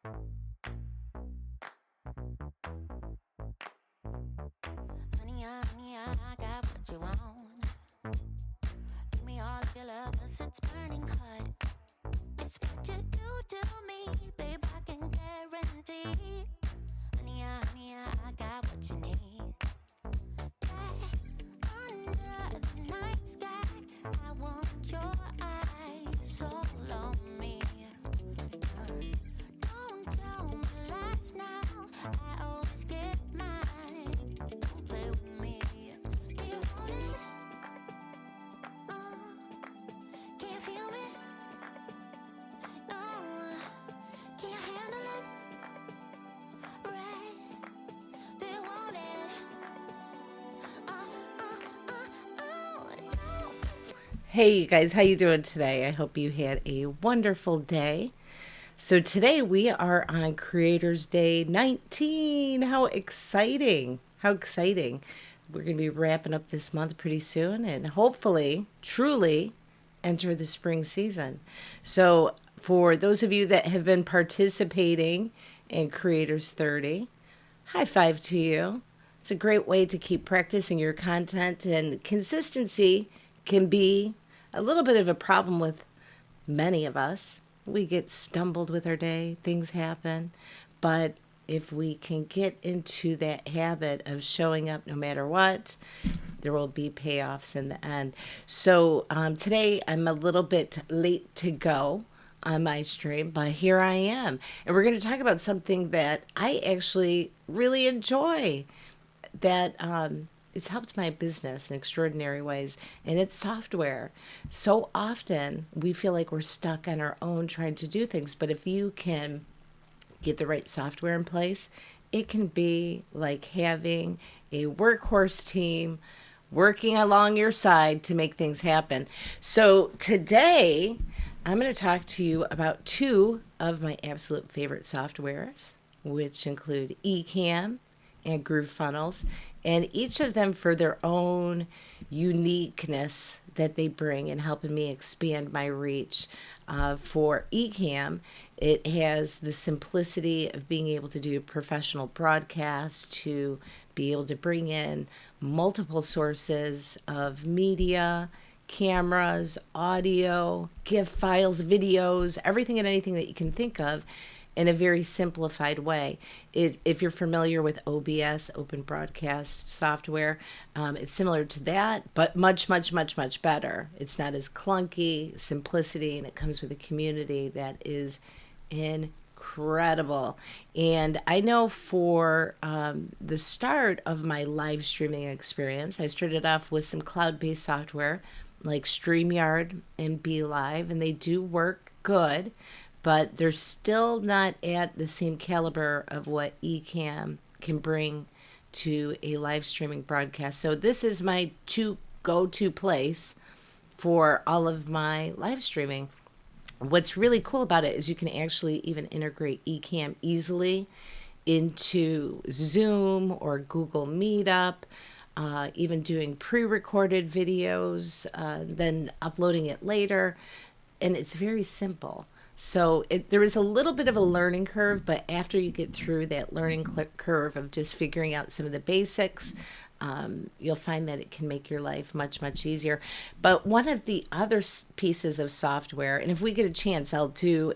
Honey, I got what you want. Give me all of your love, 'cause it's burning hot. It's what you do to me, babe, I can guarantee. Honey, I got what you need. Under the night sky, I want your eyes all on me. Don't tell me lies now, I always get mine. Don't play with me. Do you want it? Can't feel it? No, can you handle it? Right? Do you want it? No. Hey you guys, how you doing today? I hope you had a wonderful day. So today we are on Creators Day 19. How exciting. How exciting. We're going to be wrapping up this month pretty soon and hopefully, truly enter the spring season. So for those of you that have been participating in Creators 30, high five to you. It's a great way to keep practicing your content, and consistency can be a little bit of a problem with many of us. We get stumbled with our day, things happen, but if we can get into that habit of showing up no matter what, there will be payoffs in the end. So today I'm a little bit late to go on my stream, but here I am. And we're going to talk about something that I actually really enjoy, that it's helped my business in extraordinary ways, and it's software. So often we feel like we're stuck on our own trying to do things, but if you can get the right software in place, it can be like having a workhorse team working along your side to make things happen. So today I'm going to talk to you about two of my absolute favorite softwares, which include Ecamm and GrooveFunnels, and each of them for their own uniqueness that they bring in helping me expand my reach. For Ecamm, it has the simplicity of being able to do professional broadcasts, to be able to bring in multiple sources of media, cameras, audio, GIF files, videos, everything and anything that you can think of in a very simplified way. If you're familiar with OBS, Open Broadcast Software, it's similar to that, but much, much, much, much better. It's not as clunky, simplicity, and it comes with a community that is incredible. And I know for the start of my live streaming experience, I started off with some cloud-based software like StreamYard and BeLive, and they do work good, but they're still not at the same caliber of what Ecamm can bring to a live streaming broadcast. So this is my go-to place for all of my live streaming. What's really cool about it is you can actually even integrate Ecamm easily into Zoom or Google Meetup, even doing pre-recorded videos, then uploading it later. And it's very simple. So there is a little bit of a learning curve, but after you get through that learning curve of just figuring out some of the basics, you'll find that it can make your life much, much easier. But one of the other pieces of software, and if we get a chance, I'll do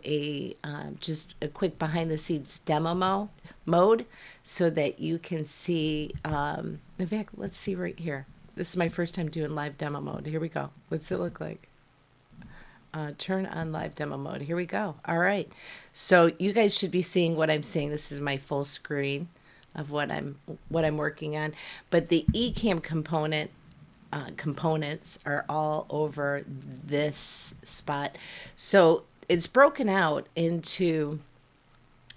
just a quick behind the scenes demo mode so that you can see, in fact, let's see right here. This is my first time doing live demo mode. Here we go. What's it look like? Turn on live demo mode. Here we go. All right. So you guys should be seeing what I'm seeing. This is my full screen of what I'm working on. But the Ecamm components are all over this spot. So it's broken out into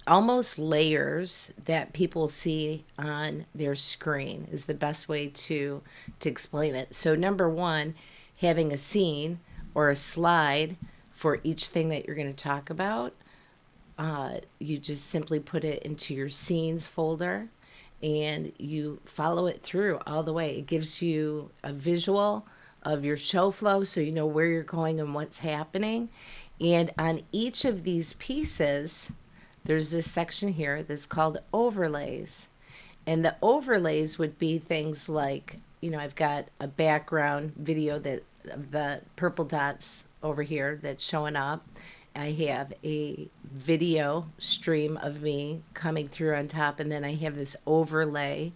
almost layers that people see on their screen is the best way to explain it. So number one, having a scene or a slide for each thing that you're going to talk about. You just simply put it into your scenes folder and you follow it through all the way. It gives you a visual of your show flow so you know where you're going and what's happening. And on each of these pieces, there's this section here that's called overlays. And the overlays would be things like, I've got a background video that of the purple dots over here that's showing up. I have a video stream of me coming through on top, and then I have this overlay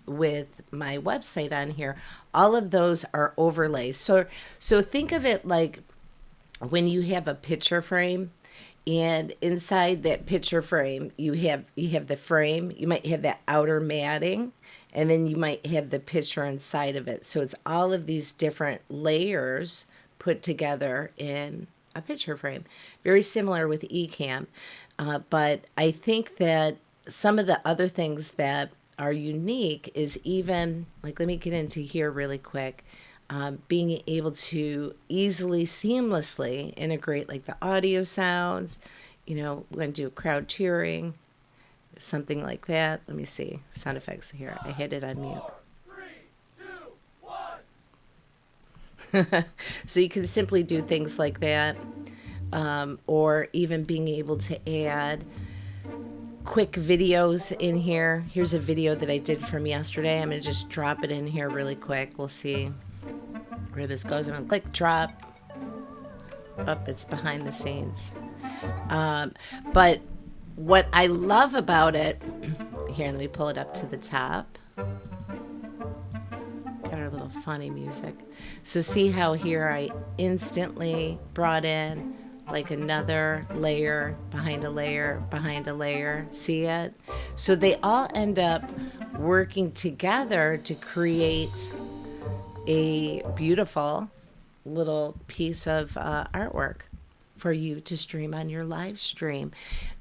with my website on here. All of those are overlays. So think of it like when you have a picture frame, and inside that picture frame you have the frame. You might have that outer matting, and then you might have the picture inside of it. So it's all of these different layers put together in a picture frame. Very similar with Ecamm, but I think that some of the other things that are unique is even, like, let me get into here really quick. Being able to easily, seamlessly integrate like the audio sounds, we're going to do crowd cheering, something like that. Let me see. Sound effects here. I had it on mute. 4, 3, 2, 1. So you can simply do things like that, or even being able to add quick videos in here. Here's a video that I did from yesterday. I'm going to just drop it in here really quick. We'll see where this goes. I'm going to click drop. It's behind the scenes. But what I love about it, here, let me pull it up to the top. Got our little funny music. So see how here I instantly brought in like another layer behind a layer behind a layer. See it? So they all end up working together to create a beautiful little piece of artwork for you to stream on your live stream.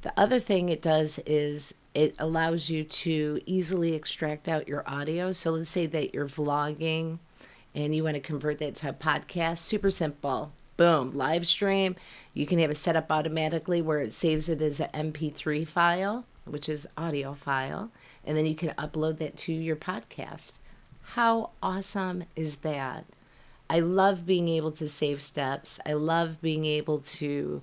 The other thing it does is it allows you to easily extract out your audio. So let's say that you're vlogging and you want to convert that to a podcast. Super simple. Boom, live stream. You can have it set up automatically where it saves it as an MP3 file, which is audio file, and then you can upload that to your podcast. How awesome is that? I love being able to save steps. I love being able to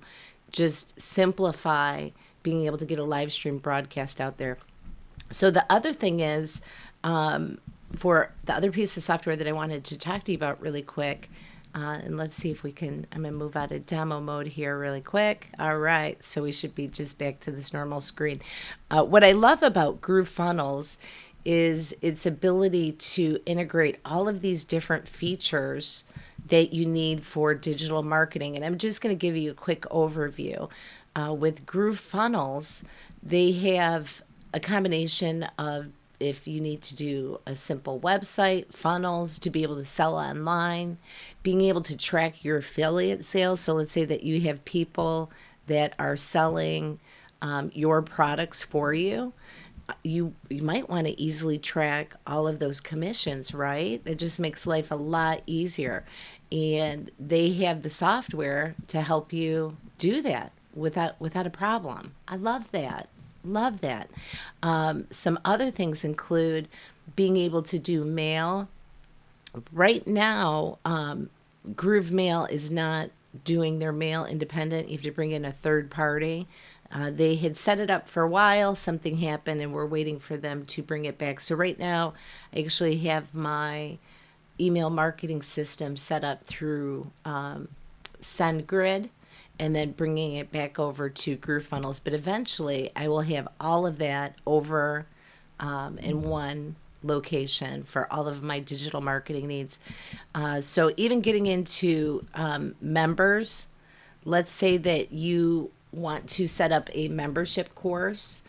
just simplify being able to get a live stream broadcast out there. So the other thing is, for the other piece of software that I wanted to talk to you about really quick, and let's see if we can, I'm going to move out of demo mode here really quick. All right, so we should be just back to this normal screen. What I love about GrooveFunnels is its ability to integrate all of these different features that you need for digital marketing. And I'm just going to give you a quick overview. With GrooveFunnels, they have a combination of, if you need to do a simple website, funnels to be able to sell online, being able to track your affiliate sales. So let's say that you have people that are selling your products for you. You might want to easily track all of those commissions, right? It just makes life a lot easier. And they have the software to help you do that without a problem. I love that. Love that. Some other things include being able to do mail. Right now, Groove Mail is not doing their mail independent. You have to bring in a third party. They had set it up for a while. Something happened, and we're waiting for them to bring it back. So right now, I actually have my email marketing system set up through SendGrid, and then bringing it back over to GrooveFunnels. But eventually, I will have all of that over in one location for all of my digital marketing needs. So even getting into members, let's say that you want to set up a membership course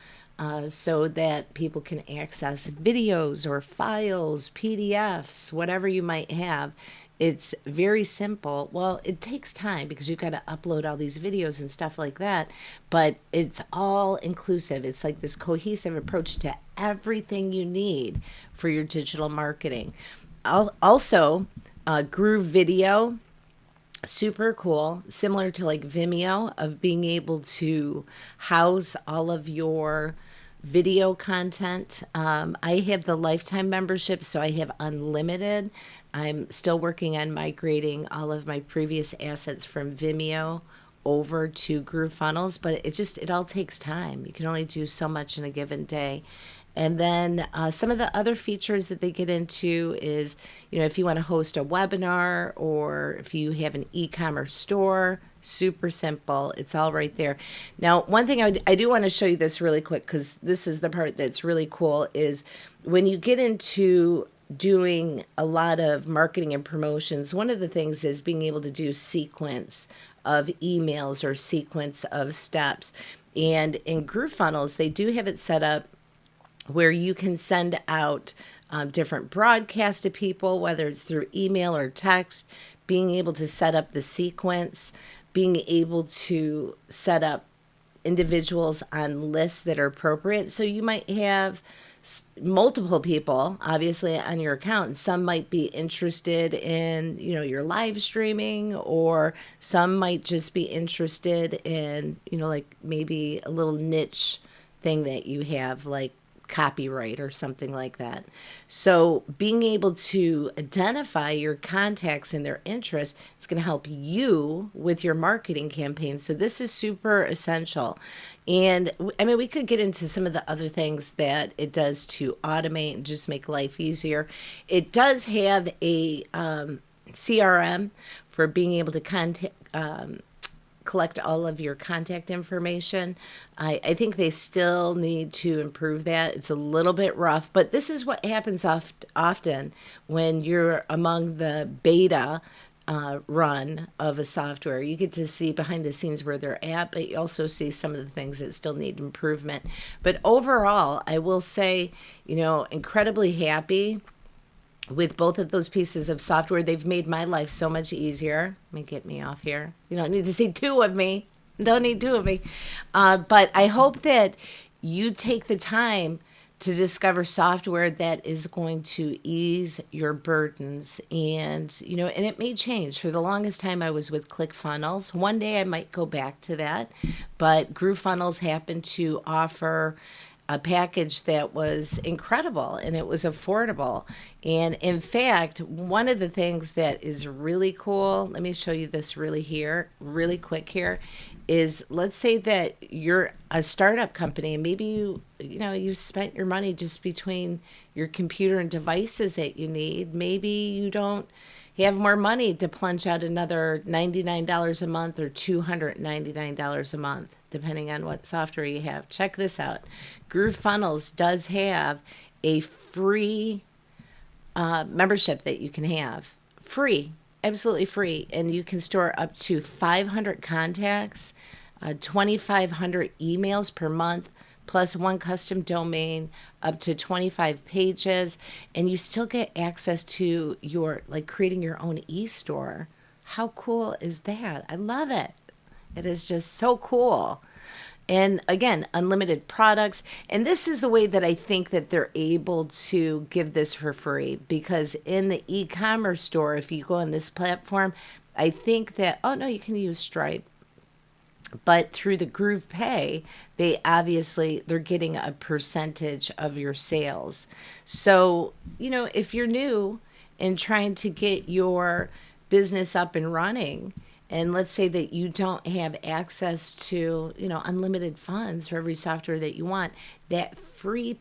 so that people can access videos or files, PDFs, whatever you might have. It's very simple. Well, it takes time because you've got to upload all these videos and stuff like that, but it's all inclusive. It's like this cohesive approach to everything you need for your digital marketing. Also, Groove Video, super cool, similar to like Vimeo, of being able to house all of your video content. I have the lifetime membership, so I have unlimited. I'm still working on migrating all of my previous assets from Vimeo over to GrooveFunnels, but it all takes time. You can only do so much in a given day. And then some of the other features that they get into is, if you want to host a webinar or if you have an e-commerce store, super simple. It's all right there. Now, one thing I do want to show you this really quick, because this is the part that's really cool, is when you get into doing a lot of marketing and promotions, one of the things is being able to do sequence of emails or sequence of steps. And in GrooveFunnels, they do have it set up where you can send out different broadcasts to people, whether it's through email or text, being able to set up the sequence, being able to set up individuals on lists that are appropriate. So you might have multiple people, obviously, on your account. And some might be interested in, your live streaming, or some might just be interested in, like maybe a little niche thing that you have, like copyright or something like that. So being able to identify your contacts and their interests, it's going to help you with your marketing campaign. So this is super essential. And I mean, we could get into some of the other things that it does to automate and just make life easier. It does have a CRM for being able to collect all of your contact information. I think they still need to improve that. It's a little bit rough, but this is what happens often when you're among the beta run of a software. You get to see behind the scenes where they're at, but you also see some of the things that still need improvement. But overall, I will say, incredibly happy with both of those pieces of software. They've made my life so much easier. Let me get me off here. You don't need to see two of me. Don't need two of me. But I hope that you take the time to discover software that is going to ease your burdens. And, and it may change. For the longest time, I was with ClickFunnels. One day I might go back to that. But GrooveFunnels happened to offer a package that was incredible and it was affordable. And in fact, one of the things that is really cool, let me show you this really quick here, is let's say that you're a startup company and maybe you've spent your money just between your computer and devices that you need. Maybe you don't have more money to plunge out another $99 a month or $299 a month, depending on what software you have. Check this out. GrooveFunnels does have a free membership that you can have. Free, absolutely free. And you can store up to 500 contacts, 2,500 emails per month, plus one custom domain, up to 25 pages, and you still get access to creating your own e-store. How cool is that? I love it. It is just so cool. And again, unlimited products. And this is the way that I think that they're able to give this for free, because in the e-commerce store, if you go on this platform, I think that, you can use Stripe. But through the Groove Pay, they're getting a percentage of your sales. So, if you're new and trying to get your business up and running, and let's say that you don't have access to, unlimited funds for every software that you want, that free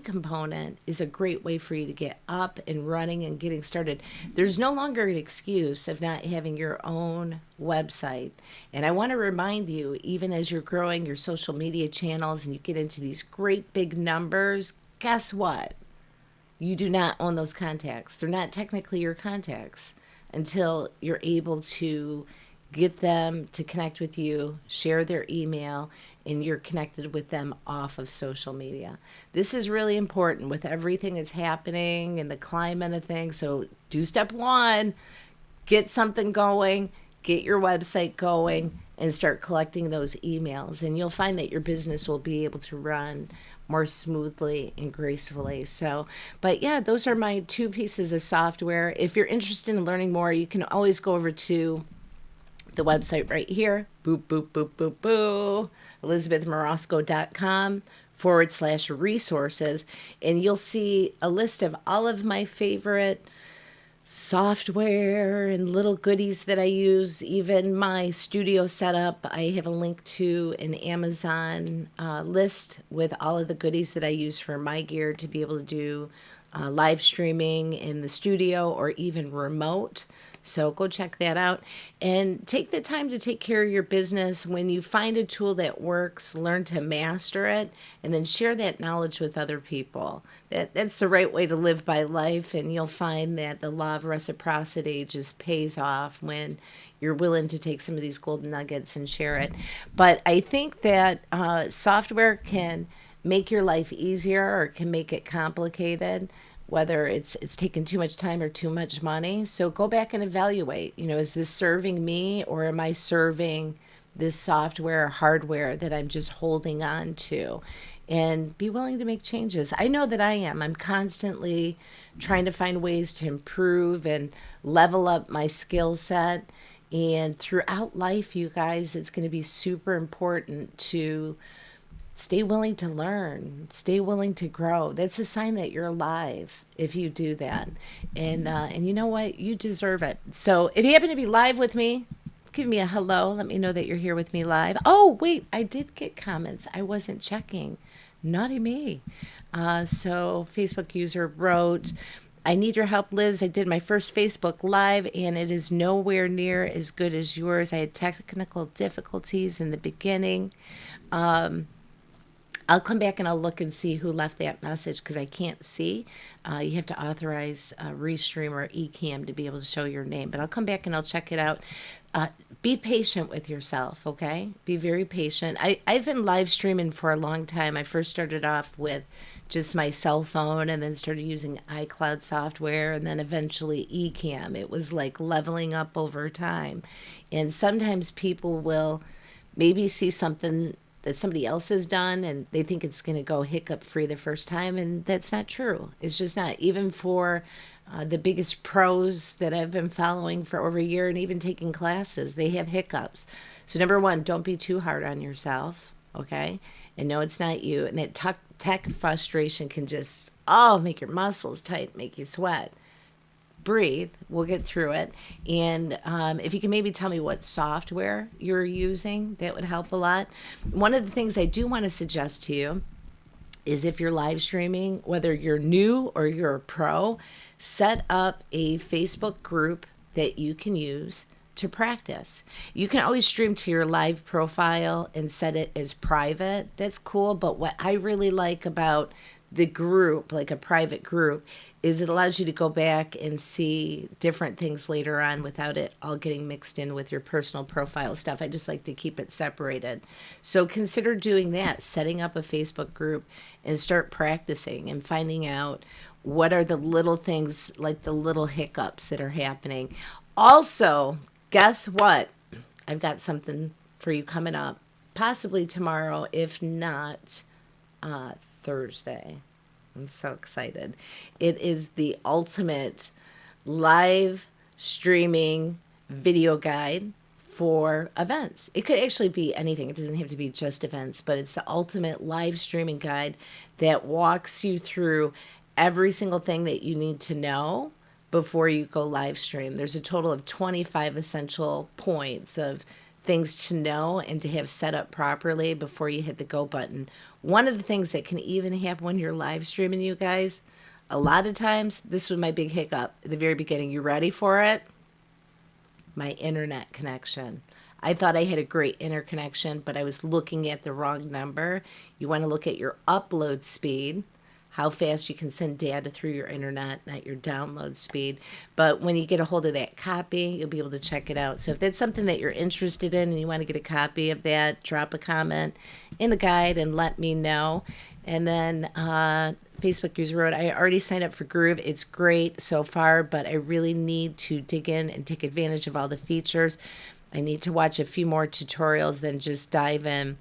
component is a great way for you to get up and running and getting started. There's no longer an excuse of not having your own website. And I want to remind you, even as you're growing your social media channels and you get into these great big numbers, guess what? You do not own those contacts. They're not technically your contacts until you're able to get them to connect with you, share their email, and you're connected with them off of social media. This is really important with everything that's happening and the climate of things. So do step one, get something going, get your website going, and start collecting those emails. And you'll find that your business will be able to run more smoothly and gracefully. But yeah, those are my two pieces of software. If you're interested in learning more, you can always go over to the website right here, boop, boop, boop, boop, boo, elizabethmarosco.com/resources. And you'll see a list of all of my favorite software and little goodies that I use, even my studio setup. I have a link to an Amazon list with all of the goodies that I use for my gear to be able to do live streaming in the studio or even remote. So go check that out and take the time to take care of your business. When you find a tool that works, learn to master it and then share that knowledge with other people. That's the right way to live by life, and you'll find that the law of reciprocity just pays off when you're willing to take some of these golden nuggets and share it. But I think that software can make your life easier or can make it complicated, whether it's taking too much time or too much money. So go back and evaluate, is this serving me, or am I serving this software or hardware that I'm just holding on to? And be willing to make changes. I know that I am. I'm constantly trying to find ways to improve and level up my skill set. And throughout life, you guys, it's going to be super important to stay willing to learn, stay willing to grow. That's a sign that you're alive if you do that. And you know what? You deserve it. So if you happen to be live with me, give me a hello. Let me know that you're here with me live. Oh, wait, I did get comments. I wasn't checking. Naughty me. So Facebook user wrote, I need your help, Liz. I did my first Facebook Live, and it is nowhere near as good as yours. I had technical difficulties in the beginning. I'll come back and I'll look and see who left that message because I can't see. You have to authorize Restream or Ecamm to be able to show your name. But I'll come back and I'll check it out. Be patient with yourself, okay? Be very patient. I've been live streaming for a long time. I first started off with just my cell phone and then started using iCloud software and then eventually Ecamm. It was like leveling up over time. And sometimes people will maybe see something that somebody else has done and they think it's going to go hiccup free the first time, and that's not true. It's just not. Even for the biggest pros that I've been following for over a year and even taking classes, they have hiccups. So number one, don't be too hard on yourself, okay? And no, it's not you. And that tech frustration can just make your muscles tight, make you sweat. Breathe. We'll get through it. And if you can maybe tell me what software you're using, that would help a lot. One of the things I do want to suggest to you is, if you're live streaming, whether you're new or you're a pro, set up a Facebook group that you can use to practice. You can always stream to your live profile and set it as private. That's cool. But what I really like about the group, like a private group, is it allows you to go back and see different things later on without it all getting mixed in with your personal profile stuff. I just like to keep it separated. So consider doing that, setting up a Facebook group and start practicing and finding out what are the little things, like the little hiccups that are happening. Also, guess what? I've got something for you coming up, possibly tomorrow, if not Thursday. I'm so excited. It is the ultimate live streaming video guide for events. It could actually be anything. It doesn't have to be just events, but it's the ultimate live streaming guide that walks you through every single thing that you need to know before you go live stream. There's a total of 25 essential points of things to know and to have set up properly before you hit the go button. One of the things that can even happen when you're live streaming, you guys, a lot of times, this was my big hiccup at the very beginning. You ready for it? My internet connection. I thought I had a great interconnection, but I was looking at the wrong number. You want to look at your upload speed, how fast you can send data through your internet, not your download speed. But when you get a hold of that copy, you'll be able to check it out. So if that's something that you're interested in and you want to get a copy of that, drop a comment in the guide and let me know. And then Facebook user wrote, I already signed up for Groove. It's great so far, but I really need to dig in and take advantage of all the features. I need to watch a few more tutorials than just dive in.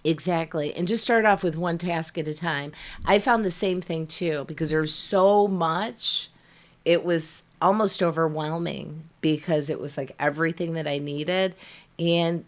Exactly. And just start off with one task at a time. I found the same thing too, because there's so much. It was almost overwhelming because it was like everything that I needed. And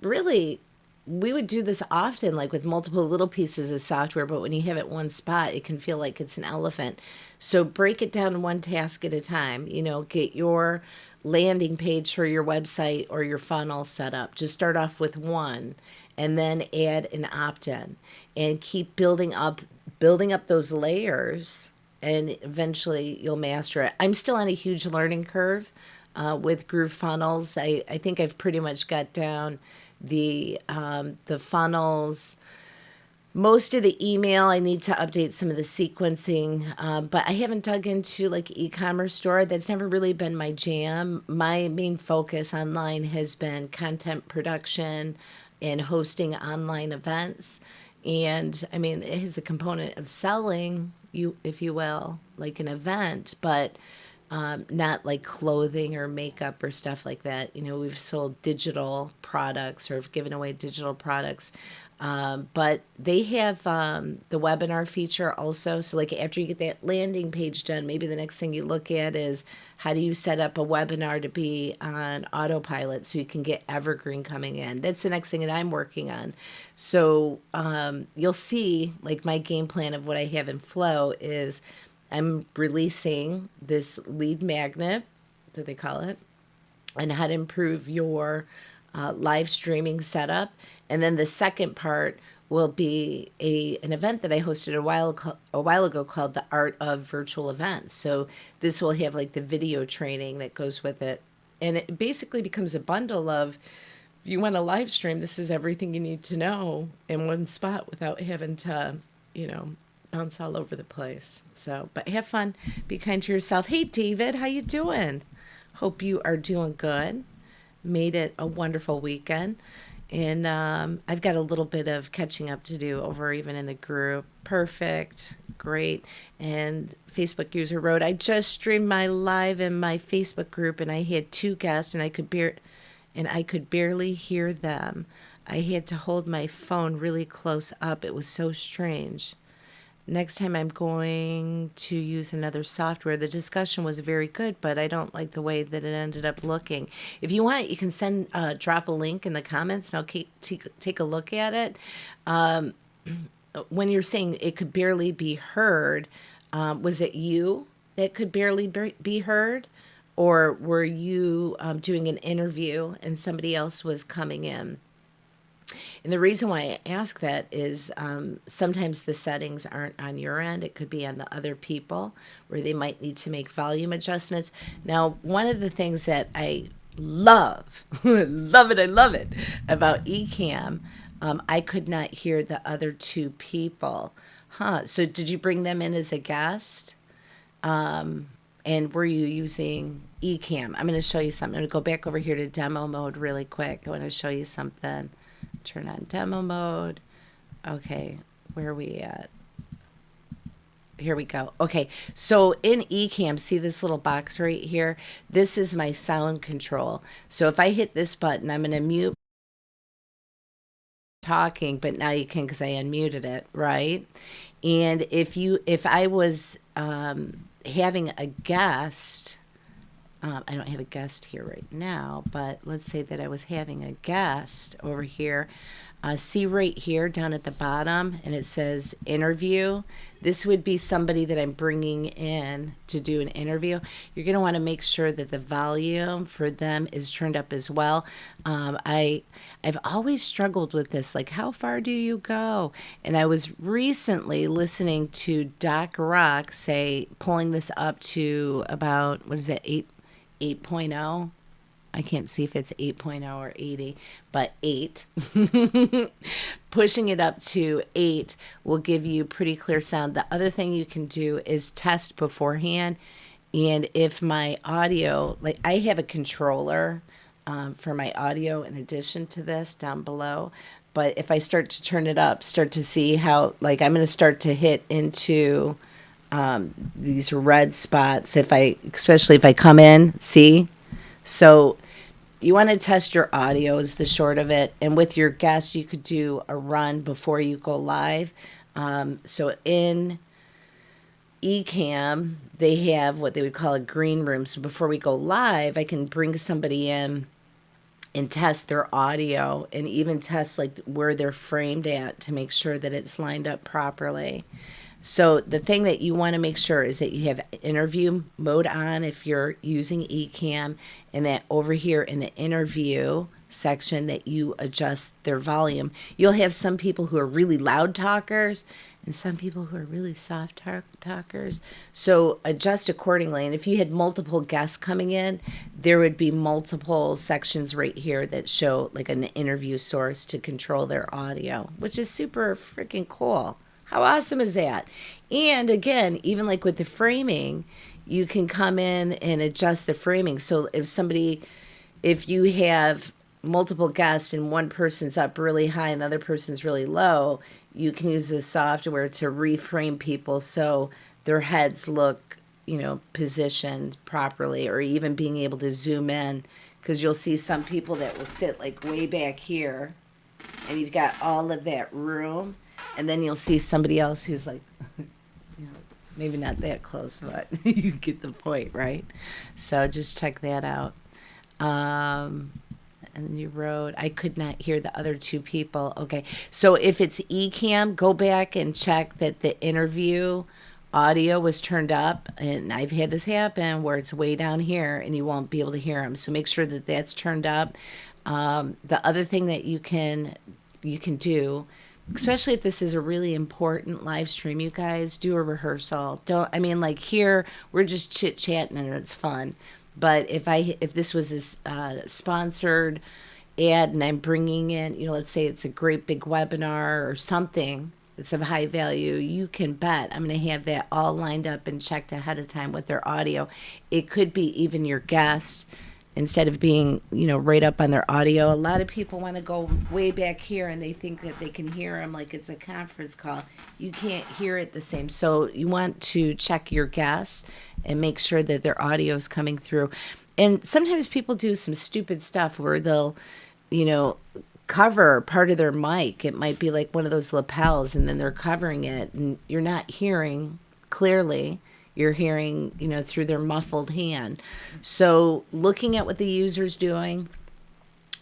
really, we would do this often, like with multiple little pieces of software, but when you have it one spot, it can feel like it's an elephant. So break it down one task at a time. Get your landing page for your website or your funnel set up. Just start off with one and then add an opt-in and keep building up those layers, and eventually you'll master it. I'm still on a huge learning curve with Groove Funnels. I think I've pretty much got down the funnels. Most of the email, I need to update some of the sequencing, but I haven't dug into like e-commerce store. That's never really been my jam. My main focus online has been content production and hosting online events. And I mean, it has a component of selling, if you will, like an event, but not like clothing or makeup or stuff like that. We've sold digital products or have given away digital products. But they have the webinar feature also. So like after you get that landing page done, maybe the next thing you look at is how do you set up a webinar to be on autopilot so you can get evergreen coming in. That's the next thing that I'm working on. So you'll see like my game plan of what I have in flow is I'm releasing this lead magnet that they call it and how to improve your live streaming setup. And then the second part will be an event that I hosted a while ago called The Art of Virtual Events. So this will have like the video training that goes with it. And it basically becomes a bundle of, if you want to live stream, this is everything you need to know in one spot without having to, bounce all over the place. So, but have fun, be kind to yourself. Hey, David, how you doing? Hope you are doing good. Made it a wonderful weekend. And I've got a little bit of catching up to do over even in the group. Perfect. Great. And Facebook user wrote, I just streamed my live in my Facebook group and I had 2 guests and I could barely hear them. I had to hold my phone really close up. It was so strange. Next time I'm going to use another software. The discussion was very good, but I don't like the way that it ended up looking. If you want, you can drop a link in the comments and I'll take a look at it. When you're saying it could barely be heard, was it you that could barely be heard? Or were you doing an interview and somebody else was coming in? And the reason why I ask that is sometimes the settings aren't on your end. It could be on the other people where they might need to make volume adjustments. Now, one of the things that I love, love it about Ecamm, I could not hear the other 2 people. So did you bring them in as a guest? And were you using Ecamm? I'm going to show you something. I'm going to go back over here to demo mode really quick. I want to show you something. Turn on demo mode. Okay, where are we at? Here we go. Okay, so in Ecamm, see this little box right here? This is my sound control. So if I hit this button, I'm going to mute talking, but now you can because I unmuted it, right? And if I was having a guest, I don't have a guest here right now, but let's say that I was having a guest over here. See right here down at the bottom, and it says interview. This would be somebody that I'm bringing in to do an interview. You're going to want to make sure that the volume for them is turned up as well. I've always struggled with this, like how far do you go? And I was recently listening to Doc Rock say, pulling this up to about, what is it, 8.0? I can't see if it's 8.0 or 80, but 8. Pushing it up to 8 will give you pretty clear sound. The other thing you can do is test beforehand. And if my audio, like I have a controller for my audio in addition to this down below. But if I start to turn it up, start to see how, like I'm going to start to hit into these red spots. Especially if I come in, see? So you want to test your audio is the short of it. And with your guests, you could do a run before you go live. So in Ecamm, they have what they would call a green room. So before we go live, I can bring somebody in and test their audio and even test like where they're framed at to make sure that it's lined up properly. So the thing that you want to make sure is that you have interview mode on if you're using Ecamm, and that over here in the interview section that you adjust their volume. You'll have some people who are really loud talkers and some people who are really soft talkers. So adjust accordingly. And if you had multiple guests coming in, there would be multiple sections right here that show like an interview source to control their audio, which is super freaking cool. How awesome is that? And again, even like with the framing, you can come in and adjust the framing. So if you have multiple guests and one person's up really high and the other person's really low, you can use this software to reframe people so their heads look, positioned properly, or even being able to zoom in, because you'll see some people that will sit like way back here and you've got all of that room, and then you'll see somebody else who's like, maybe not that close, but you get the point, right? So just check that out. And then you wrote, I could not hear the other two people. Okay. So if it's Ecamm, go back and check that the interview audio was turned up. And I've had this happen where it's way down here and you won't be able to hear them. So make sure that that's turned up. The other thing that you can do, especially if this is a really important live stream, you guys, do a rehearsal. Like here, we're just chit-chatting and it's fun. But if this was a sponsored ad and I'm bringing in, let's say it's a great big webinar or something that's of high value, you can bet I'm going to have that all lined up and checked ahead of time with their audio. It could be even your guest instead of being, right up on their audio. A lot of people want to go way back here and they think that they can hear them like it's a conference call. You can't hear it the same. So you want to check your guests and make sure that their audio is coming through. And sometimes people do some stupid stuff where they'll, cover part of their mic. It might be like one of those lapels and then they're covering it and you're not hearing clearly. You're hearing, through their muffled hand. So looking at what the user's doing,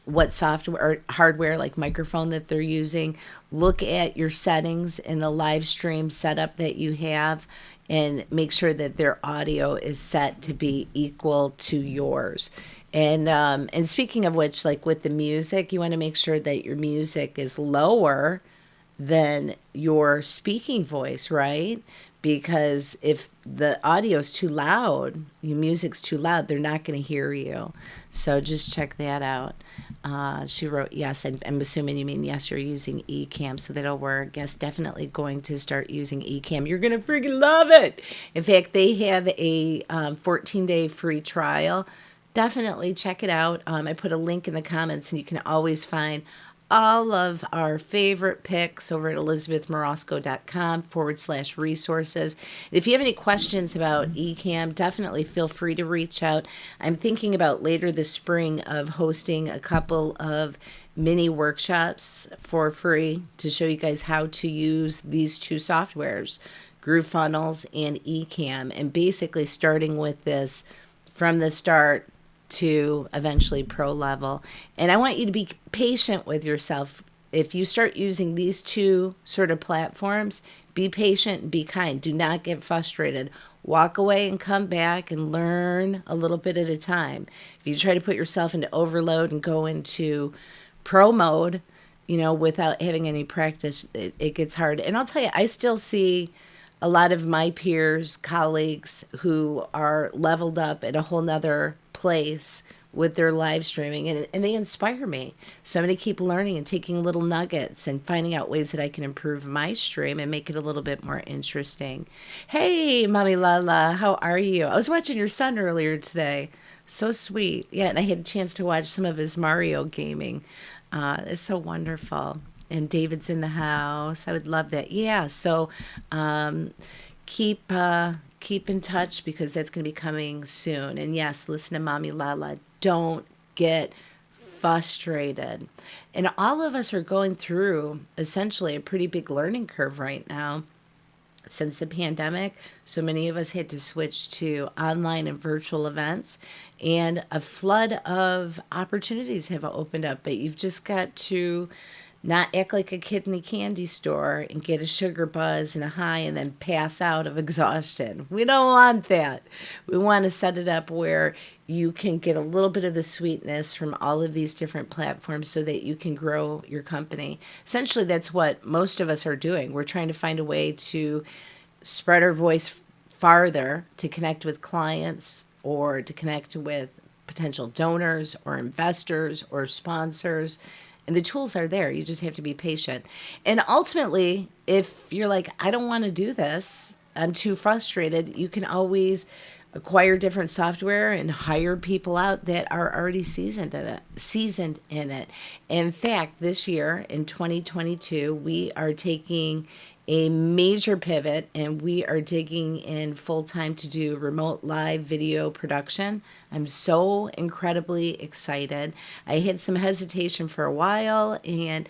what software or hardware like microphone that they're using, look at your settings in the live stream setup that you have and make sure that their audio is set to be equal to yours. And speaking of which, like with the music, you want to make sure that your music is lower than your speaking voice, right? Because if the audio is too loud, your music's too loud, they're not going to hear you. So just check that out. She wrote, yes, I'm assuming you mean yes, you're using Ecamm, so that'll work. Yes, definitely going to start using Ecamm. You're going to freaking love it. In fact, they have a 14-day free trial. Definitely check it out. I put a link in the comments, and you can always find all of our favorite picks over at elizabethmorosco.com/resources. If you have any questions about Ecamm, definitely feel free to reach out. I'm thinking about later this spring of hosting a couple of mini workshops for free to show you guys how to use these two softwares, GrooveFunnels and Ecamm, and basically starting with this from the start to eventually pro level. And I want you to be patient with yourself. If you start using these two sort of platforms, be patient and be kind. Do not get frustrated. Walk away and come back and learn a little bit at a time. If you try to put yourself into overload and go into pro mode, without having any practice, it gets hard. And I'll tell you, I still see a lot of my peers, colleagues who are leveled up at a whole nother place with their live streaming, and they inspire me. So I'm going to keep learning and taking little nuggets and finding out ways that I can improve my stream and make it a little bit more interesting. Hey, Mommy Lala, how are you? I was watching your son earlier today. So sweet. Yeah, and I had a chance to watch some of his Mario gaming. It's so wonderful. And David's in the house. I would love that. Yeah, so keep in touch because that's going to be coming soon. And yes, listen to Mommy Lala. Don't get frustrated. And all of us are going through essentially a pretty big learning curve right now. since the pandemic. So many of us had to switch to online and virtual events, and a flood of opportunities have opened up. But you've just got to not act like a kid in a candy store and get a sugar buzz and a high and then pass out of exhaustion. We don't want that. We want to set it up where you can get a little bit of the sweetness from all of these different platforms so that you can grow your company. Essentially, that's what most of us are doing. We're trying to find a way to spread our voice farther, to connect with clients or to connect with potential donors or investors or sponsors. And the tools are there. You just have to be patient. And ultimately, if you're like, I don't want to do this, I'm too frustrated, you can always acquire different software and hire people out that are already seasoned in it. In fact, this year in 2022, we are taking a major pivot and we are digging in full time to do remote live video production. I'm so incredibly excited. I had some hesitation for a while, and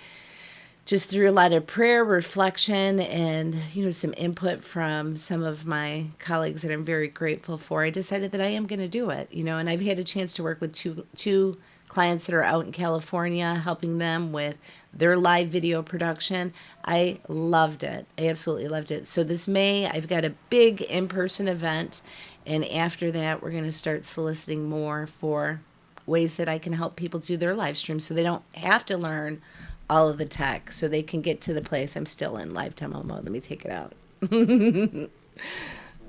just through a lot of prayer, reflection, and some input from some of my colleagues that I'm very grateful for, I decided that I am going to do it. And I've had a chance to work with two clients that are out in California, helping them with their live video production. I loved it. I absolutely loved it. So this May, I've got a big in-person event, and after that, we're going to start soliciting more for ways that I can help people do their live streams so they don't have to learn all of the tech, so they can get to the place. I'm still in live demo mode. Let me take it out.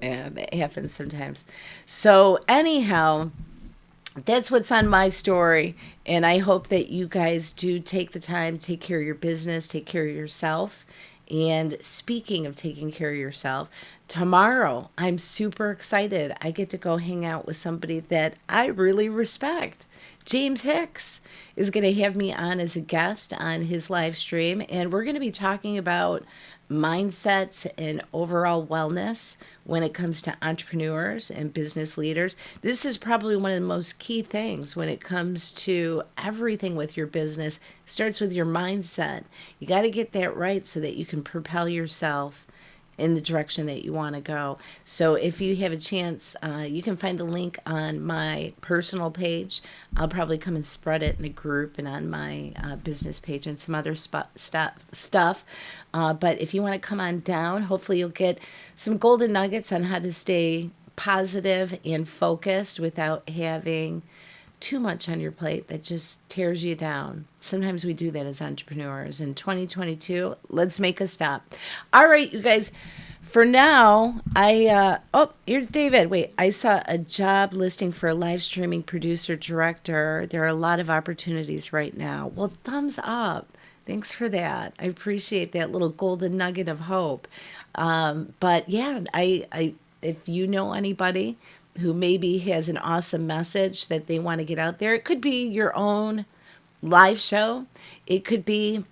Yeah, that happens sometimes. So anyhow, that's what's on my story, and I hope that you guys do take the time, take care of your business, take care of yourself. And speaking of taking care of yourself, tomorrow I'm super excited. I get to go hang out with somebody that I really respect. James Hicks is going to have me on as a guest on his live stream, and we're going to be talking about mindset and overall wellness when it comes to entrepreneurs and business leaders. This is probably one of the most key things when it comes to everything with your business. It starts with your mindset. You got to get that right so that you can propel yourself in the direction that you want to go. So if you have a chance, you can find the link on my personal page. I'll probably come and spread it in the group and on my business page and some other stuff. But if you want to come on down, hopefully you'll get some golden nuggets on how to stay positive and focused without having too much on your plate that just tears you down. Sometimes we do that as entrepreneurs. In 2022, let's make a stop. All right, you guys. For now, here's David. Wait, I saw a job listing for a live streaming producer director. There are a lot of opportunities right now. Well, thumbs up. Thanks for that. I appreciate that little golden nugget of hope. But yeah, I if you know anybody who maybe has an awesome message that they want to get out there. It could be your own live show. It could be,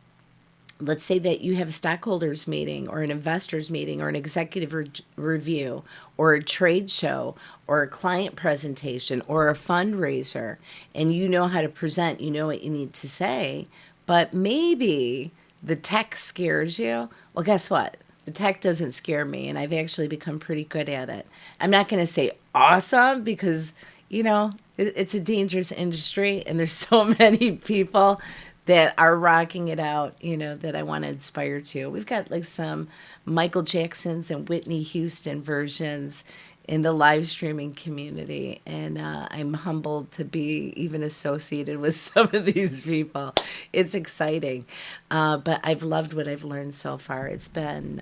let's say that you have a stockholders meeting or an investors meeting or an executive review or a trade show or a client presentation or a fundraiser, and you know how to present, you know what you need to say, but maybe the tech scares you. Well, guess what? The tech doesn't scare me, and I've actually become pretty good at it. I'm not going to say awesome because, it's a dangerous industry, and there's so many people that are rocking it out, that I want to inspire to. We've got like some Michael Jacksons and Whitney Houston versions in the live streaming community, and I'm humbled to be even associated with some of these people. It's exciting, but I've loved what I've learned so far. It's been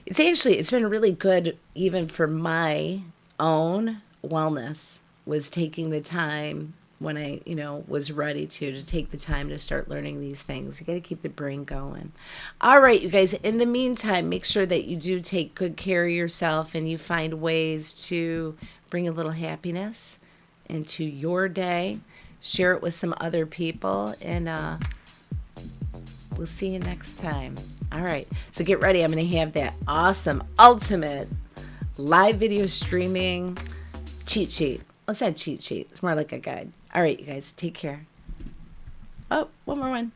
it's been really good, even for my own wellness, was taking the time when I, was ready to take the time to start learning these things. You got to keep the brain going. All right, you guys, in the meantime, make sure that you do take good care of yourself and you find ways to bring a little happiness into your day. Share it with some other people, and we'll see you next time. All right, so get ready. I'm going to have that awesome, ultimate live video streaming cheat sheet. Let's not cheat sheet. It's more like a guide. All right, you guys, take care. Oh, one more one.